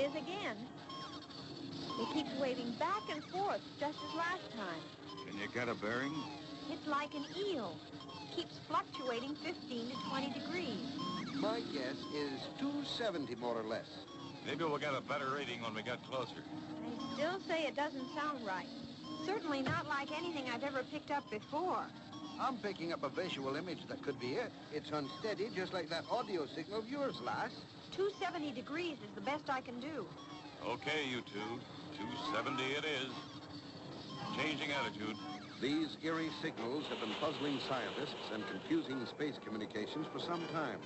is again. It keeps waving back and forth, just as last time. Can you get a bearing? It's like an eel. Keeps fluctuating 15 to 20 degrees. My guess is 270, more or less. Maybe we'll get a better reading when we get closer. I still say it doesn't sound right. Certainly not like anything I've ever picked up before. I'm picking up a visual image that could be it. It's unsteady, just like that audio signal of yours, lass. 270 degrees is the best I can do. Okay, you two. 270 it is. Changing attitude. These eerie signals have been puzzling scientists and confusing space communications for some time.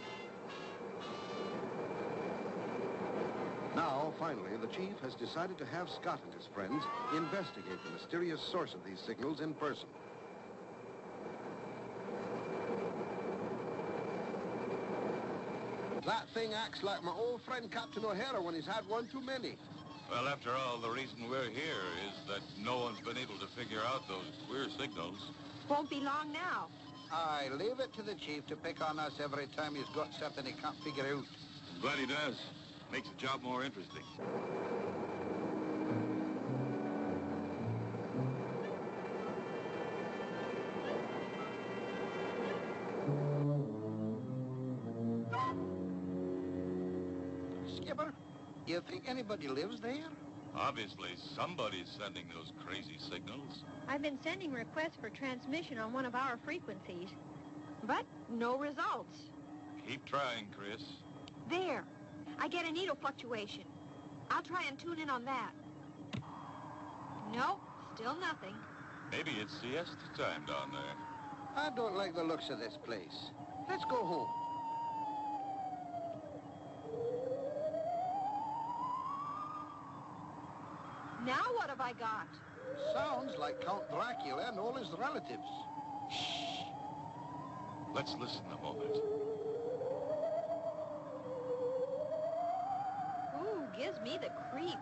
Now, finally, the chief has decided to have Scott and his friends investigate the mysterious source of these signals in person. That thing acts like my old friend Captain O'Hara when he's had one too many. Well, after all, the reason we're here is that no one's been able to figure out those queer signals. Won't be long now. I leave it to the chief to pick on us every time he's got something he can't figure out. I'm glad he does. Makes the job more interesting. Skipper, you think anybody lives there? Obviously, somebody's sending those crazy signals. I've been sending requests for transmission on one of our frequencies, but no results. Keep trying, Chris. There. I get a needle fluctuation. I'll try and tune in on that. Nope, still nothing. Maybe it's siesta time down there. I don't like the looks of this place. Let's go home. Now what have I got? Sounds like Count Dracula and all his relatives. Shh. Let's listen a moment. Ooh, gives me the creeps.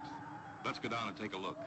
Let's go down and take a look.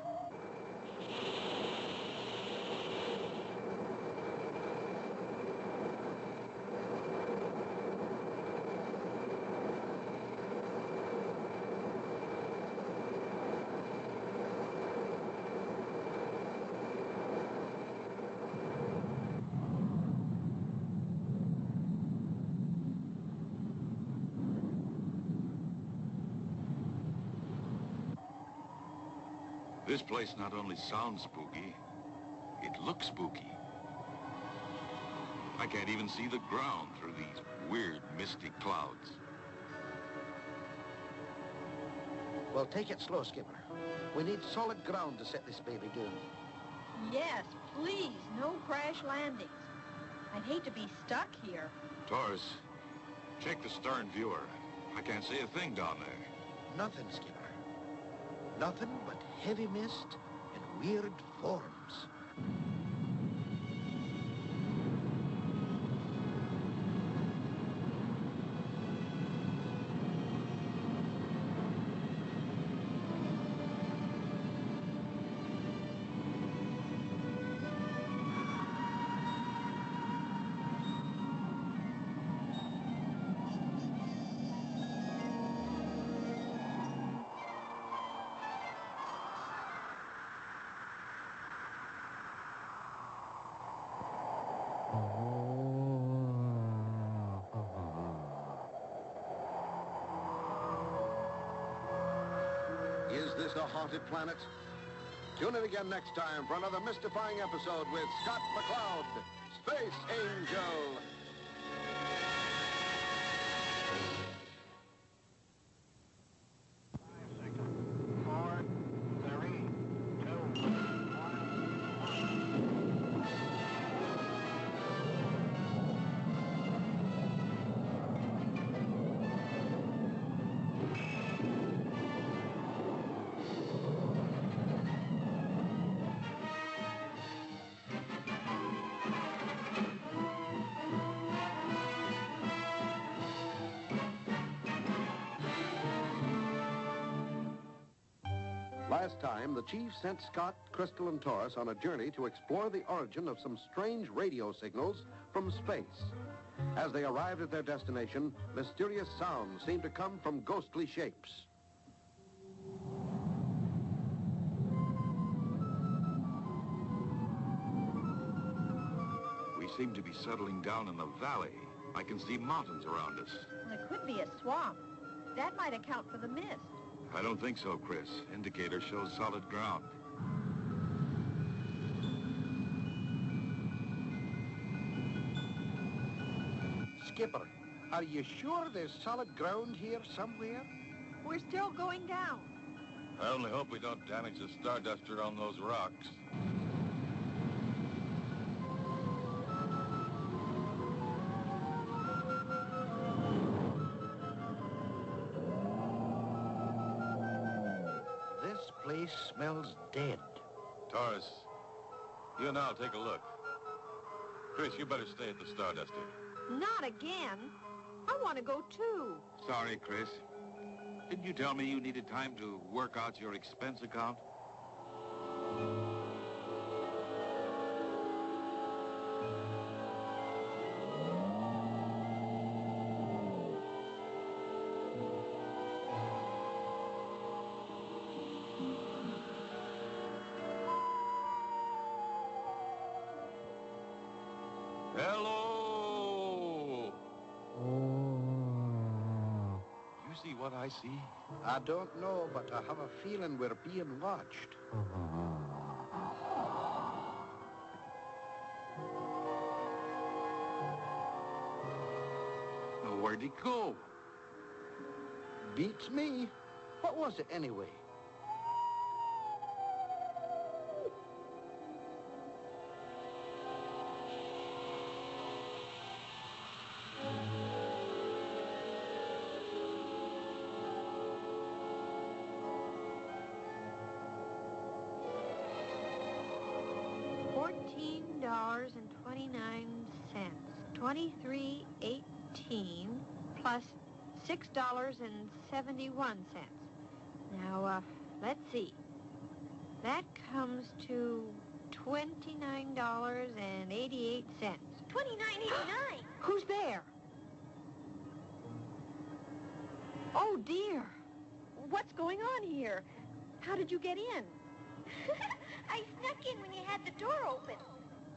This place not only sounds spooky, it looks spooky. I can't even see the ground through these weird, misty clouds. Well, take it slow, Skipper. We need solid ground to set this baby going. Yes, please, no crash landings. I'd hate to be stuck here. Taurus, check the stern viewer. I can't see a thing down there. Nothing, Skipper. Nothing but heavy mist and weird forms. A haunted planet? Tune in again next time for another mystifying episode with Scott McCloud, Space Angel. Last time, the chief sent Scott, Crystal, and Taurus on a journey to explore the origin of some strange radio signals from space. As they arrived at their destination, mysterious sounds seemed to come from ghostly shapes. seem to be settling down in the valley. I can see mountains around us. Well, it could be a swamp. That might account for the mist. I don't think so, Chris. Indicator shows solid ground. Skipper, are you sure there's solid ground here somewhere? We're still going down. I only hope we don't damage the Starduster on those rocks. This place smells dead. Taurus, you and I'll take a look. Chris, you better stay at the Starduster. Not again. I want to go too. Sorry, Chris. Didn't you tell me you needed time to work out your expense account? Hello! You see what I see? I don't know, but I have a feeling we're being watched. Well, where'd he go? Beats me. What was it anyway? $14.29. 23.18 plus $6.71. Now, let's see. That comes to $29.88. $29.89. Who's there? Oh dear. What's going on here? How did you get in? I snuck in when you had the door open.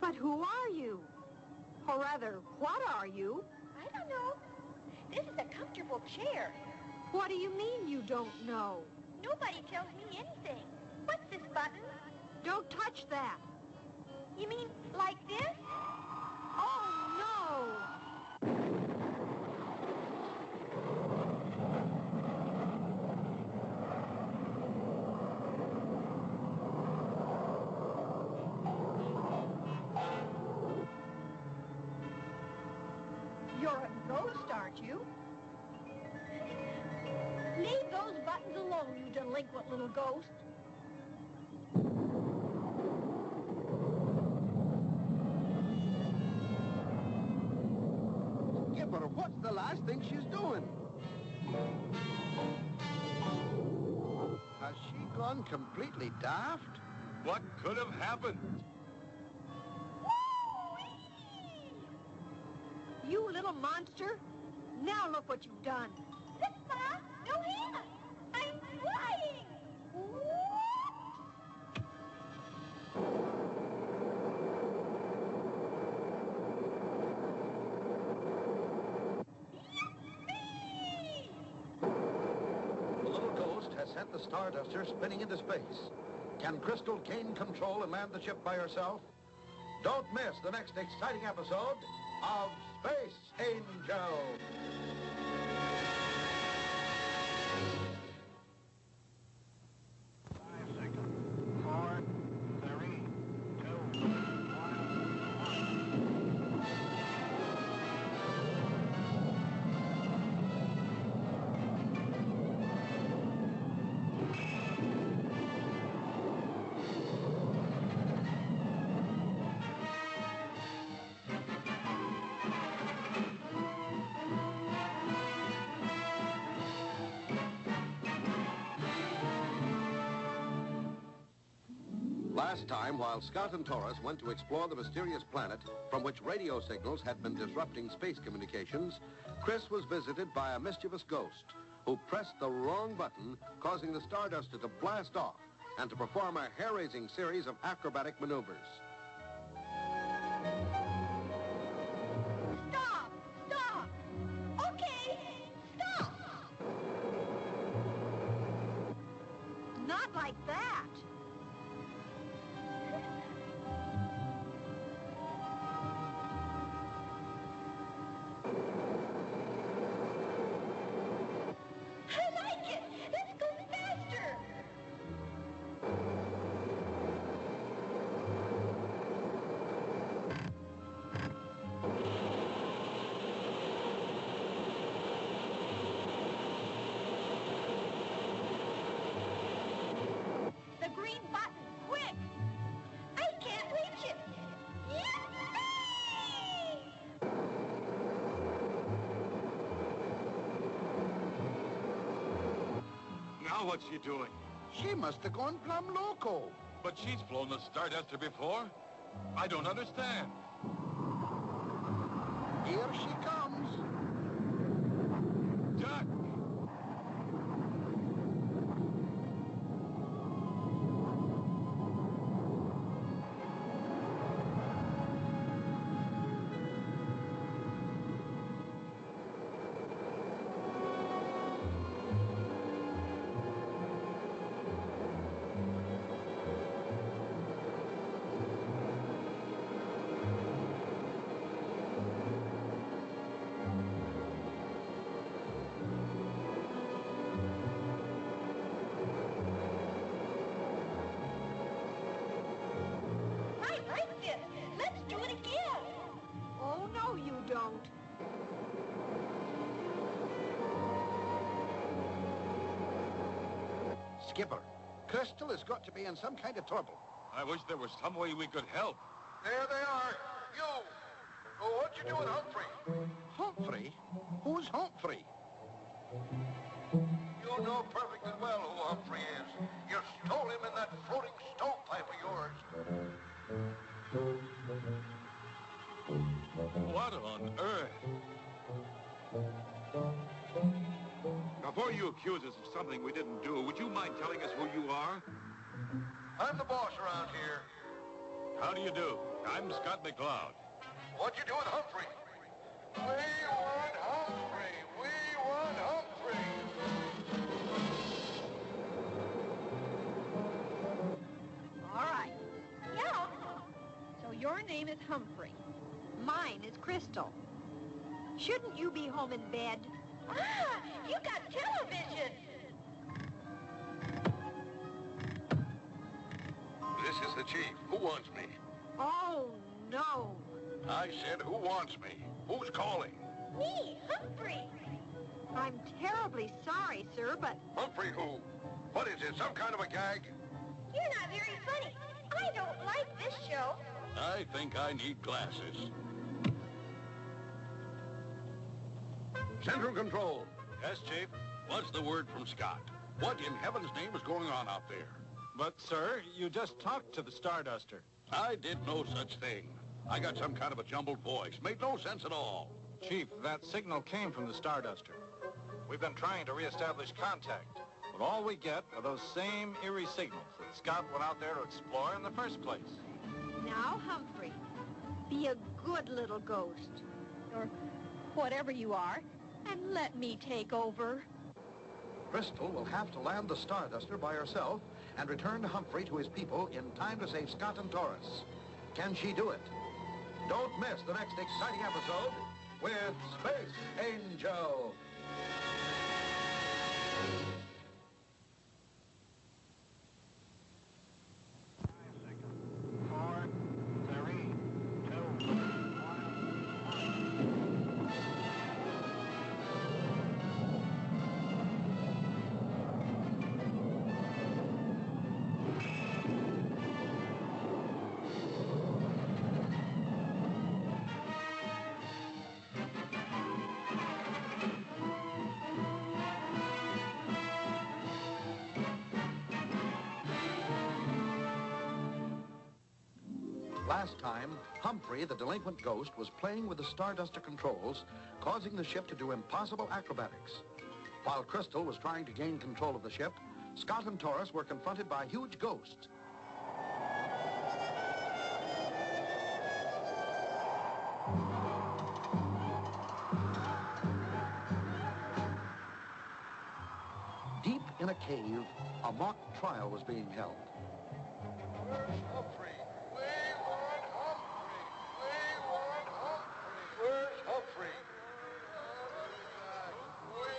But who are you? Or rather, what are you? I don't know. This is a comfortable chair. What do you mean you don't know? Nobody tells me anything. What's this button? Don't touch that. You mean like this? Oh, no. You're a ghost, aren't you? Leave those buttons alone, you delinquent little ghost. Skipper, what's the last thing she's doing? Has she gone completely daft? What could have happened? You little monster. Now look what you've done. Look, Ma! No hands! I'm flying! The little ghost has sent the Starduster spinning into space. Can Crystal gain control and land the ship by herself? Don't miss the next exciting episode of SpaceAngel. Last time, while Scott and Taurus went to explore the mysterious planet from which radio signals had been disrupting space communications, Chris was visited by a mischievous ghost who pressed the wrong button, causing the Starduster to blast off and to perform a hair-raising series of acrobatic maneuvers. like that. I like it. Let's go faster. The green button, quick! I can't reach it. Yippee! Now what's she doing? She must have gone plumb loco. But she's flown the Starduster before. I don't understand. Here she comes. Duck! I like this. Let's do it again. Oh, no, you don't. Skipper, Crystal has got to be in some kind of trouble. I wish there was some way we could help. There they are. You. Oh, what'd you do with Humphrey? Humphrey? Who's Humphrey? You know perfectly well who Humphrey is. You stole him in that floating stovepipe of yours. What on earth? Before you accuse us of something we didn't do, would you mind telling us who you are? I'm the boss around here. How do you do? I'm Scott McCloud. What'd you do with Humphrey? We want Humphrey. We want Humphrey. All right. Yeah. So your name is Humphrey. Mine is Crystal. Shouldn't you be home in bed? Ah, you got television. This is the chief. Who wants me? Oh, no. I said, who wants me? Who's calling? Me, Humphrey. I'm terribly sorry, sir, but Humphrey who? What is it, some kind of a gag? You're not very funny. I don't like this show. I think I need glasses. Central Control. Yes, Chief? What's the word from Scott? What in heaven's name is going on out there? But, sir, you just talked to the Starduster. I did no such thing. I got some kind of a jumbled voice. Made no sense at all. Chief, that signal came from the Starduster. We've been trying to reestablish contact, but all we get are those same eerie signals that Scott went out there to explore in the first place. now, Humphrey, be a good little ghost, or whatever you are, and let me take over. Crystal will have to land the Starduster by herself and return Humphrey to his people in time to save Scott and Taurus. Can she do it? Don't miss the next exciting episode with Space Angel. Last time, Humphrey, the delinquent ghost, was playing with the Starduster controls, causing the ship to do impossible acrobatics. While Crystal was trying to gain control of the ship, Scott and Taurus were confronted by a huge ghost. Deep in a cave, a mock trial was being held. Where's Humphrey? We want Humphrey! We want Humphrey! Where's Humphrey? We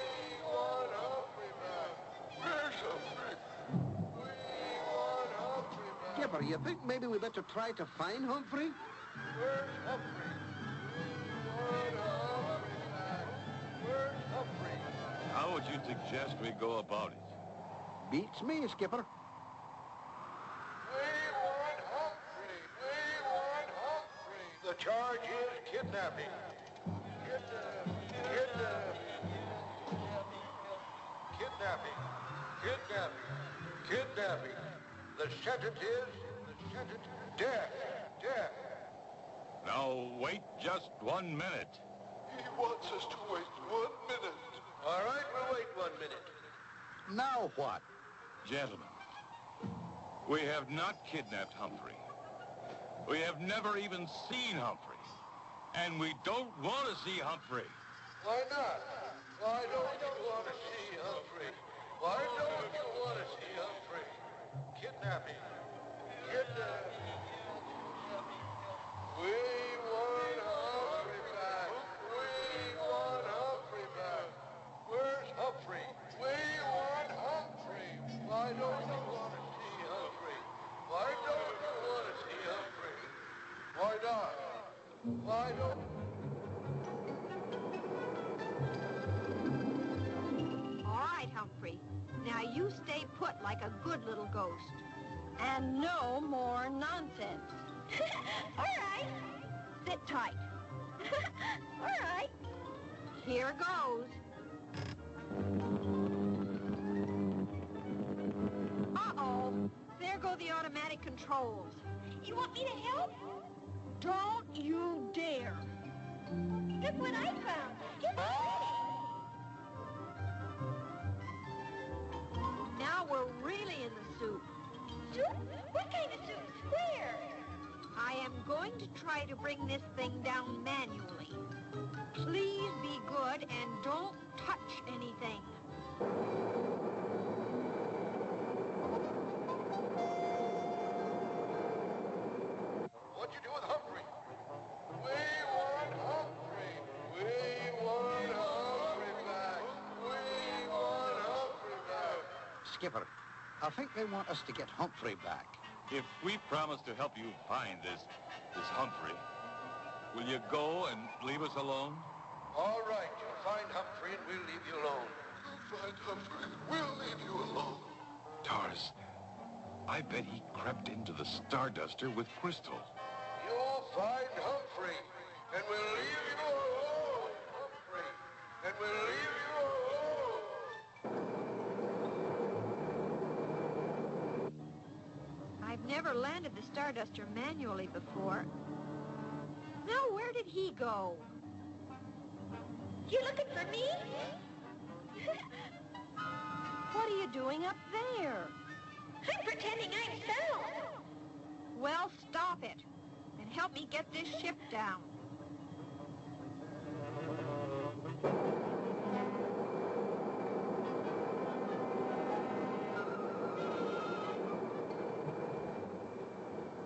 want Humphrey back! Where's Humphrey? We want Humphrey back! Skipper, you think maybe we better try to find Humphrey? Where's Humphrey? We want Humphrey back! Where's Humphrey? How would you suggest we go about it? Beats me, Skipper. We want Humphrey! We want Humphrey! The charge is kidnapping. Kidnapping. The sentence is death. Now, wait just 1 minute. He wants us to wait 1 minute. All right, we'll wait 1 minute. Now what? Gentlemen, we have not kidnapped Humphrey. We have never even seen Humphrey. And we don't want to see Humphrey. Why not? Why don't you want to see Humphrey? Why don't you want to see Humphrey? Kidnapping. We want Humphrey back. We want Humphrey back. Where's Humphrey? We want Humphrey. Why don't you want to see Humphrey? Why don't you want to see Humphrey? Why not? Why don't... All right, Humphrey. Now you stay put like a good little ghost. And no more nonsense. All right. Sit tight. All right. Here goes. Uh-oh. There go the automatic controls. You want me to help? Don't you dare. Look what I found. It's pretty. Now we're really in the soup. Soup? What kind of soup? Where? I am going to try to bring this thing down manually. Please be good and don't touch anything. What'd you do with Humphrey? We want Humphrey. We want Humphrey back. We want Humphrey back. Skipper, I think they want us to get Humphrey back. If we promise to help you find this Humphrey, will you go and leave us alone? All right, you'll find Humphrey and we'll leave you alone. You'll find Humphrey. We'll leave you alone. Doris, I bet he crept into the Starduster with Crystal. You'll find Humphrey and we'll leave you alone. Humphrey, and we'll leave you alone. I've never landed the Starduster manually before. Now, where did he go? You looking for me? What are you doing up there? I'm pretending I'm sound. Well, stop it and help me get this ship down.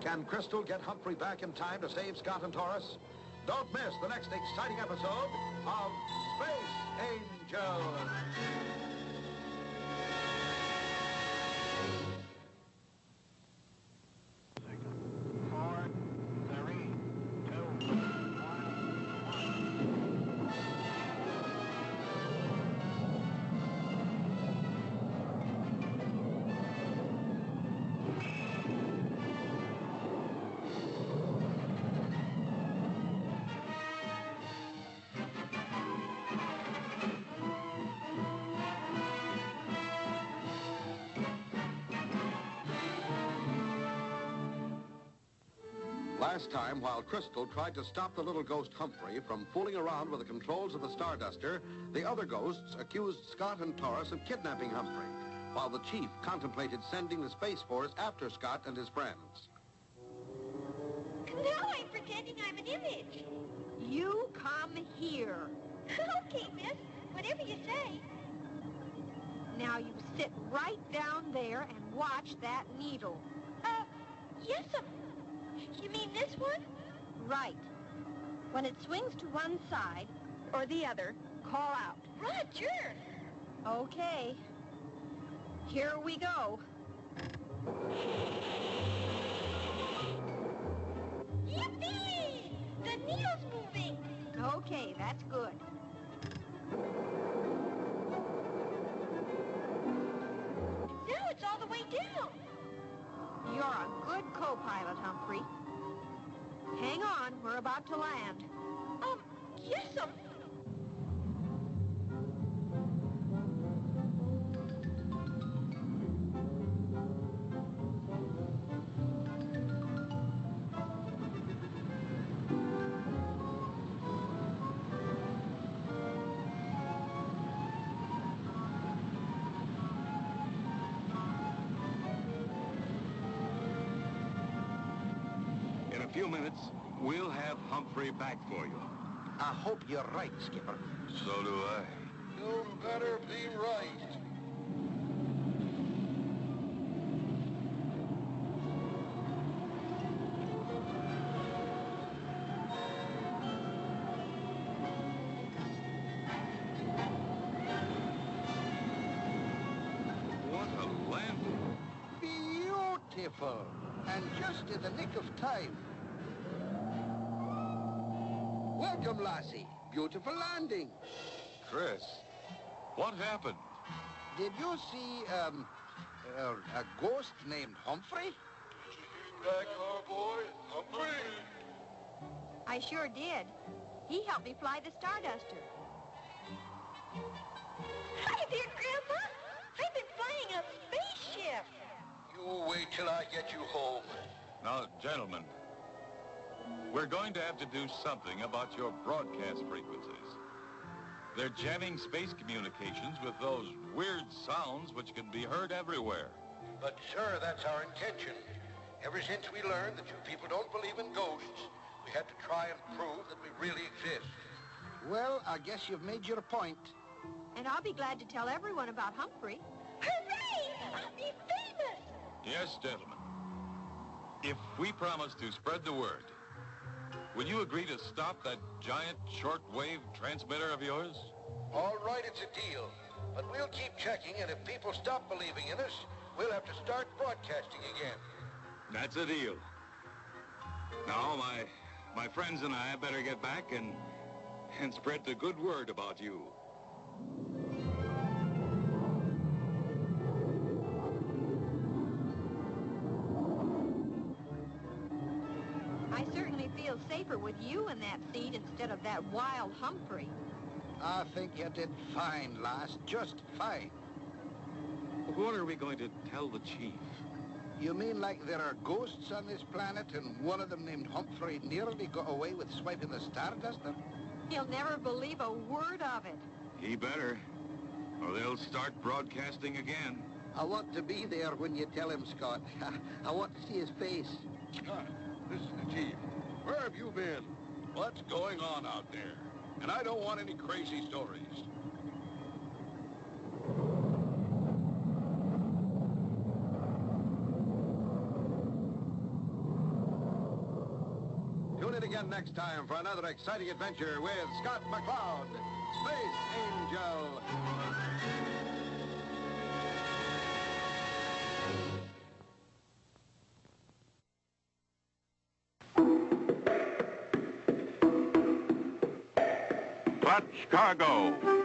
Can Crystal get Humphrey back in time to save Scott and Taurus? Don't miss the next exciting episode of SpaceAngel. Last time, while Crystal tried to stop the little ghost Humphrey from fooling around with the controls of the Starduster, the other ghosts accused Scott and Taurus of kidnapping Humphrey, while the chief contemplated sending the Space Force after Scott and his friends. Now I'm pretending I'm an image. You come here. Okay, miss. Whatever you say. Now you sit right down there and watch that needle. Yes'm. You mean this one? Right. When it swings to one side or the other, call out. Roger. Okay. Here we go. Yippee! The needle's moving. Okay, that's good. Now it's all the way down. You're a good co-pilot, Humphrey. Hang on, we're about to land. Yes'm. In a few minutes, we'll have Humphrey back for you. I hope you're right, Skipper. So do I. You better be right. What a landing. Beautiful. And just in the nick of time. Welcome, lassie. Beautiful landing. Chris, what happened? Did you see, a ghost named Humphrey? Back our boy, Humphrey. I sure did. He helped me fly the Starduster. Hi there, Grandma. I've been flying a spaceship. You wait till I get you home. Now, gentlemen, we're going to have to do something about your broadcast frequencies. They're jamming space communications with those weird sounds which can be heard everywhere. But, sir, that's our intention. Ever since we learned that you people don't believe in ghosts, we had to try and prove that we really exist. Well, I guess you've made your point. And I'll be glad to tell everyone about Humphrey. Hooray! I'll be famous. Yes, gentlemen. If we promise to spread the word, will you agree to stop that giant shortwave transmitter of yours? All right, it's a deal. But we'll keep checking, and if people stop believing in us, we'll have to start broadcasting again. That's a deal. Now, my friends and I better get back and spread the good word about you. I certainly feel safer with you in that seat instead of that wild Humphrey. I think you did fine, lass. Just fine. What are we going to tell the chief? You mean like there are ghosts on this planet and one of them named Humphrey nearly got away with swiping the Starduster? He'll never believe a word of it. He better, or they'll start broadcasting again. I want to be there when you tell him, Scott. I want to see his face. Scott, this is the chief. Where have you been? What's going on out there? And I don't want any crazy stories. Tune in again next time for another exciting adventure with Scott McCloud, Space Angel. Clutch cargo.